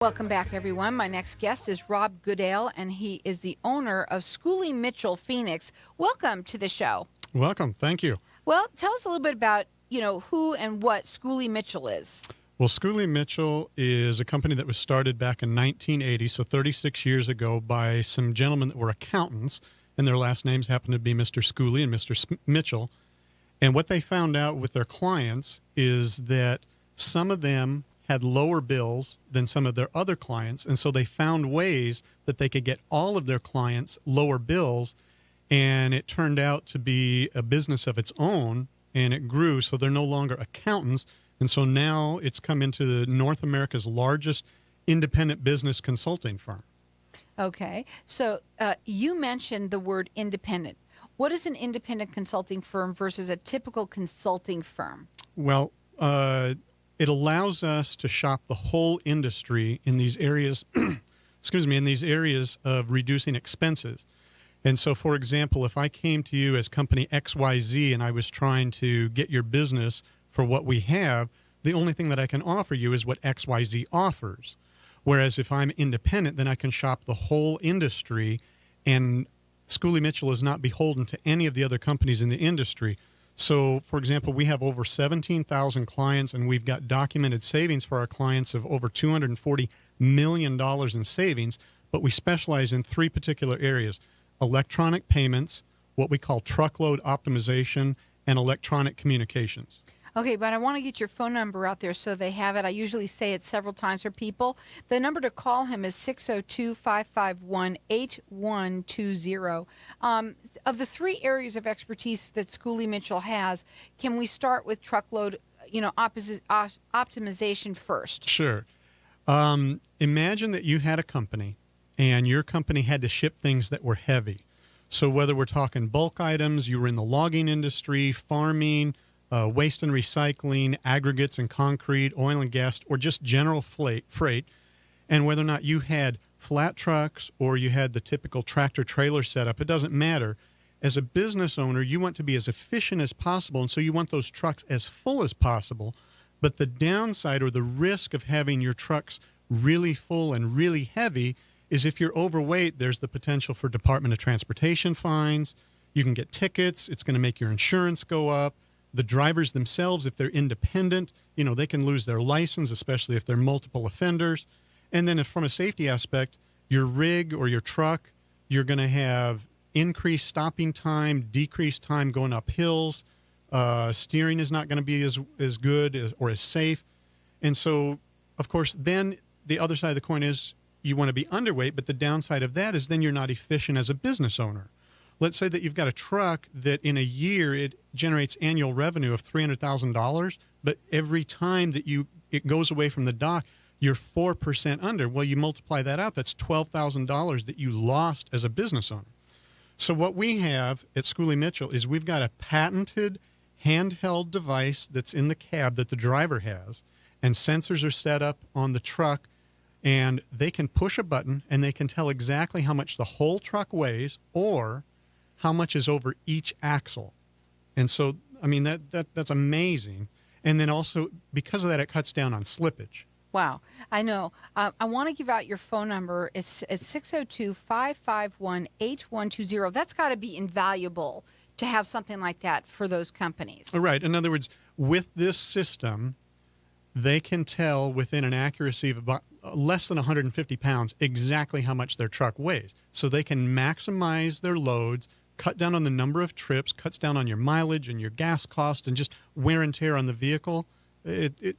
Welcome back, everyone. My next guest is Rob Goodale, and he is the owner of Schooley, Mitchel, Phoenix. Welcome to the show. Welcome. Thank you. Well, tell us a little bit about, who and what Schooley Mitchel is. Well, Schooley Mitchel is a company that was started back in 1980, so 36 years ago, by some gentlemen that were accountants, and their last names happened to be Mr. Schooley and Mr. Mitchell. And what they found out with their clients is that some of them had lower bills than some of their other clients, and so they found ways that they could get all of their clients lower bills, and it turned out to be a business of its own, and it grew, so they're no longer accountants, and so now it's come into North America's largest independent business consulting firm. Okay, so you mentioned the word independent. What is an independent consulting firm versus a typical consulting firm? Well, it allows us to shop the whole industry in these areas, in these areas of reducing expenses. And so, for example, if I came to you as company XYZ and I was trying to get your business for what we have, the only thing that I can offer you is what XYZ offers. Whereas if I'm independent, then I can shop the whole industry, and Schooley Mitchel is not beholden to any of the other companies in the industry. So, for example, we have over 17,000 clients, and we've got documented savings for our clients of over $240 million in savings, but we specialize in three particular areas: electronic payments, what we call truckload optimization, and electronic communications. Okay, but I want to get your phone number out there so they have it. I usually say it several times for people. The number to call him is 602-551-8120. Of the three areas of expertise that Schooley Mitchel has, can we start with truckload, optimization first? Sure. Imagine that you had a company, and your company had to ship things that were heavy. So whether we're talking bulk items, you were in the logging industry, farming, waste and recycling, aggregates and concrete, oil and gas, or just general freight, and whether or not you had flat trucks or you had the typical tractor trailer setup, it doesn't matter. As a business owner, you want to be as efficient as possible, and so you want those trucks as full as possible. But the downside or the risk of having your trucks really full and really heavy is if you're overweight, there's the potential for Department of Transportation fines. You can get tickets. It's going to make your insurance go up. The drivers themselves, if they're independent, they can lose their license, especially if they're multiple offenders. And then from a safety aspect, your rig or your truck, you're going to have increased stopping time, decreased time going up hills. Steering is not going to be as good or as safe. And so, of course, then the other side of the coin is you want to be underweight, but the downside of that is then you're not efficient as a business owner. Let's say that you've got a truck that in a year it generates annual revenue of $300,000, but every time that it goes away from the dock, you're 4% under. Well, you multiply that out, that's $12,000 that you lost as a business owner. So what we have at Schooley Mitchel is we've got a patented handheld device that's in the cab that the driver has, and sensors are set up on the truck, and they can push a button and they can tell exactly how much the whole truck weighs or how much is over each axle. And so, that's amazing. And then also, because of that, it cuts down on slippage. Wow. I know. I want to give out your phone number. It's 602-551-8120. That's got to be invaluable to have something like that for those companies. Right. In other words, with this system, they can tell within an accuracy of about less than 150 pounds exactly how much their truck weighs. So they can maximize their loads, cut down on the number of trips, cuts down on your mileage and your gas cost and just wear and tear on the vehicle.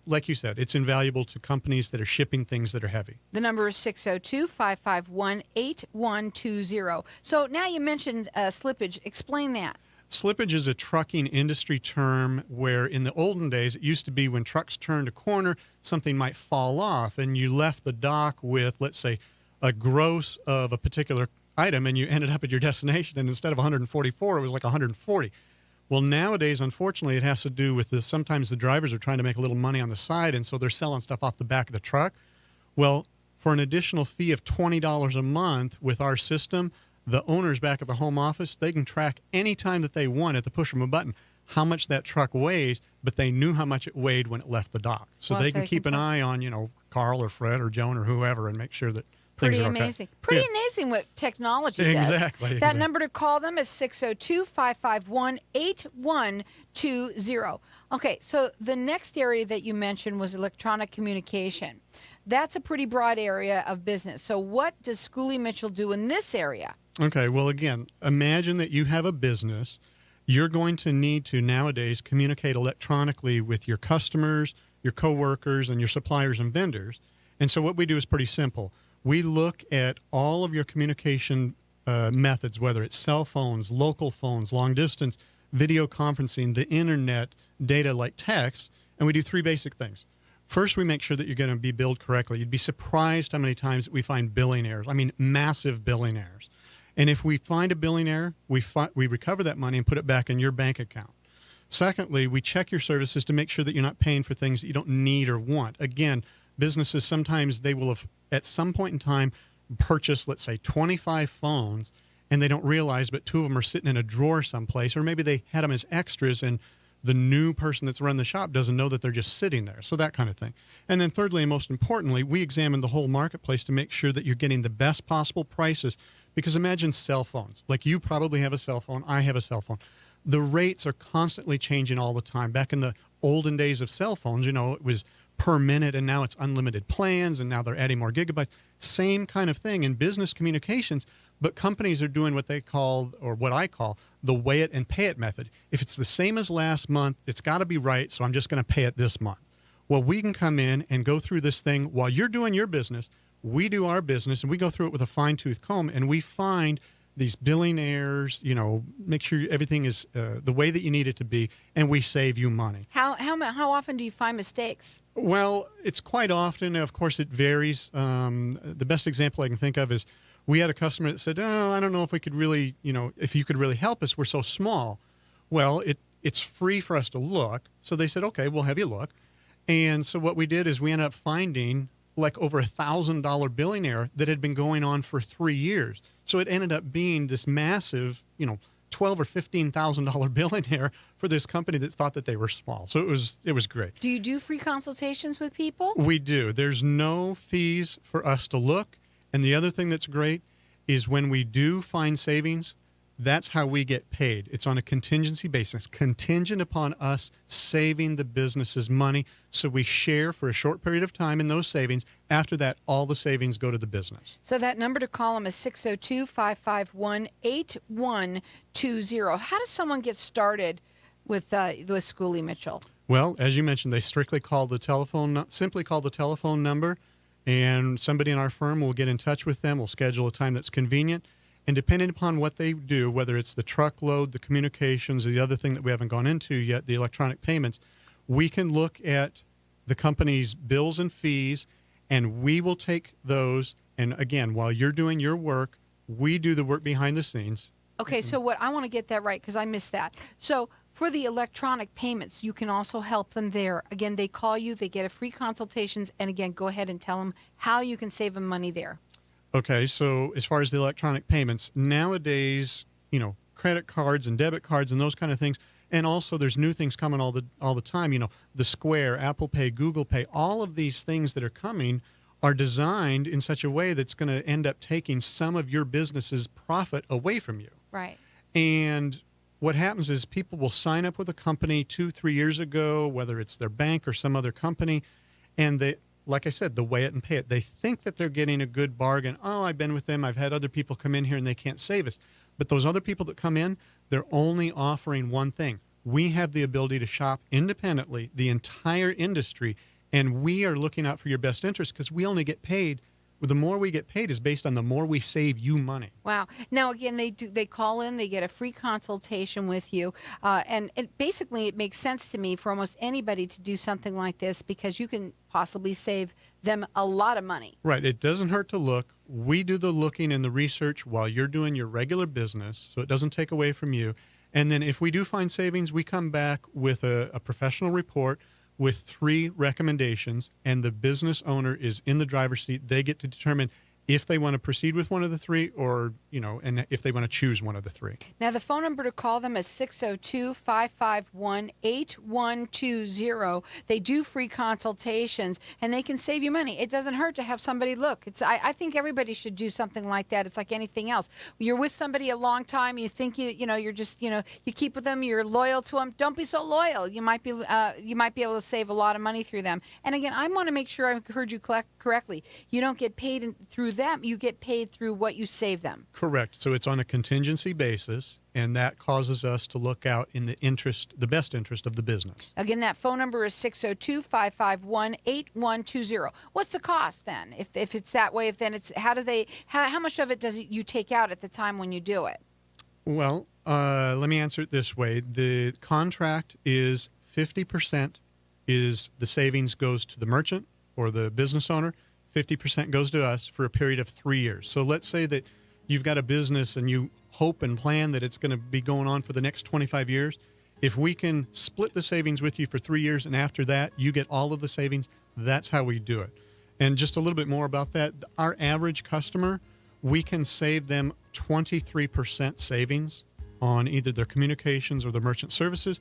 Like you said, it's invaluable to companies that are shipping things that are heavy. The number is 602-551-8120. So now you mentioned slippage. Explain that. Slippage is a trucking industry term where in the olden days, it used to be when trucks turned a corner, something might fall off and you left the dock with, let's say, a gross of a particular item and you ended up at your destination, and instead of 144, it was like 140. Well, nowadays, unfortunately, it has to do with this. Sometimes the drivers are trying to make a little money on the side, and so they're selling stuff off the back of the truck. Well, for an additional fee of $20 a month with our system, the owners back at the home office, they can track any time that they want at the push of a button how much that truck weighs, but they knew how much it weighed when it left the dock. So Well, they so can they keep can an tell. eye on, Carl or Fred or Joan or whoever and make sure that things Pretty are okay. amazing. Pretty amazing what technology does. Exactly. That number to call them is 602-551-8120. Okay, so the next area that you mentioned was electronic communication. That's a pretty broad area of business. So what does Schooley Mitchell do in this area? Okay, well, again, imagine that you have a business. You're going to need to nowadays communicate electronically with your customers, your coworkers, and your suppliers and vendors. And so what we do is pretty simple. We look at all of your communication methods, whether it's cell phones, local phones, long distance, video conferencing, the internet, data like text, and we do three basic things. First, we make sure that you're going to be billed correctly. You'd be surprised how many times we find billing errors. I mean, massive billing errors. And if we find a billing error, we recover that money and put it back in your bank account. Secondly, we check your services to make sure that you're not paying for things that you don't need or want. Again, businesses, sometimes they will have, at some point in time, purchased, let's say, 25 phones, and they don't realize, but 2 of them are sitting in a drawer someplace, or maybe they had them as extras, and the new person that's run the shop doesn't know that they're just sitting there. So that kind of thing. And then thirdly, and most importantly, we examine the whole marketplace to make sure that you're getting the best possible prices. Because imagine cell phones. Like, you probably have a cell phone. I have a cell phone. The rates are constantly changing all the time. Back in the olden days of cell phones, it was per minute, and now it's unlimited plans, and now they're adding more gigabytes. Same kind of thing in business communications, but companies are doing what they call, or what I call, the weigh it and pay it method. If it's the same as last month, it's got to be right, so I'm just going to pay it this month. Well, we can come in and go through this thing while you're doing your business. We do our business, and we go through it with a fine-tooth comb, and we find these billing errors, make sure everything is the way that you need it to be, and we save you money. How often do you find mistakes? Well, it's quite often. Of course, it varies. The best example I can think of is we had a customer that said, "Oh, I don't know if we could really, if you could really help us. We're so small." Well, it's free for us to look. So they said, "Okay, we'll have you look." And so what we did is we ended up finding like over $1,000 billing error that had been going on for 3 years. So it ended up being this massive, $12,000 or $15,000 billing error for this company that thought that they were small. So it was great. Do you do free consultations with people? We do. There's no fees for us to look. And the other thing that's great is when we do find savings, that's how we get paid. It's on a contingency basis, contingent upon us saving the business's money. So we share for a short period of time in those savings. After that, all the savings go to the business. So that number to call them is 602-551-8120. How does someone get started with Schooley Mitchell? Well, as you mentioned, they strictly call the telephone, simply call the telephone number, and somebody in our firm will get in touch with them. We'll schedule a time that's convenient. And depending upon what they do, whether it's the truckload, the communications, or the other thing that we haven't gone into yet, the electronic payments, we can look at the company's bills and fees, and we will take those. And again, while you're doing your work, we do the work behind the scenes. Okay, so what I want to get that right because I missed that. So for the electronic payments, you can also help them there. Again, they call you, they get a free consultations, and again, go ahead and tell them how you can save them money there. Okay, so as far as the electronic payments, nowadays, credit cards and debit cards and those kind of things, and also there's new things coming all the time, the Square, Apple Pay, Google Pay, all of these things that are coming are designed in such a way that's going to end up taking some of your business's profit away from you. Right. And what happens is people will sign up with a company 2-3 years ago, whether it's their bank or some other company, and they, like I said, the weigh it and pay it. They think that they're getting a good bargain. Oh, I've been with them. I've had other people come in here and they can't save us. But those other people that come in, they're only offering one thing. We have the ability to shop independently the entire industry, and we are looking out for your best interest because we only get paid. The more we get paid is based on the more we save you money. Wow. Now, again, they call in, they get a free consultation with you. And basically, it makes sense to me for almost anybody to do something like this because you can possibly save them a lot of money. Right. It doesn't hurt to look. We do the looking and the research while you're doing your regular business, so it doesn't take away from you. And then if we do find savings, we come back with a professional report with 3 recommendations, and the business owner is in the driver's seat. They get to determine if they want to proceed with one of the three, or, and if they want to choose one of the three. Now, the phone number to call them is 602-551-8120. They do free consultations, and they can save you money. It doesn't hurt to have somebody look. I think everybody should do something like that. It's like anything else. You're with somebody a long time. You think you're just, you keep with them. You're loyal to them. Don't be so loyal. You might be able to save a lot of money through them. And again, I want to make sure I heard you correctly. You don't get paid through them. You get paid through what you save them. Correct. So it's on a contingency basis, and that causes us to look out in the best interest of the business. Again, that phone number is 602-551-8120. What's the cost then? If it's that way, then it's how much of it does you take out at the time when you do it? Well, let me answer it this way. The contract is 50% is the savings goes to the merchant or the business owner. 50% goes to us for a period of 3 years. So let's say that you've got a business and you hope and plan that it's going to be going on for the next 25 years. If we can split the savings with you for 3 years, and after that you get all of the savings, that's how we do it. And just a little bit more about that, our average customer, we can save them 23% savings on either their communications or their merchant services.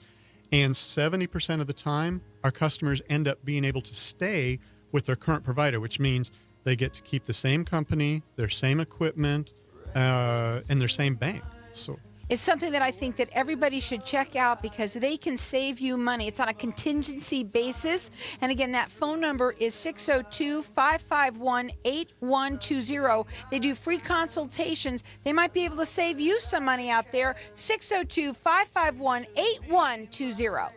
And 70% of the time, our customers end up being able to stay with their current provider, which means they get to keep the same company, their same equipment, and their same bank. So it's something that I think that everybody should check out because they can save you money. It's on a contingency basis. And again, that phone number is 602-551-8120. They do free consultations. They might be able to save you some money out there. 602-551-8120.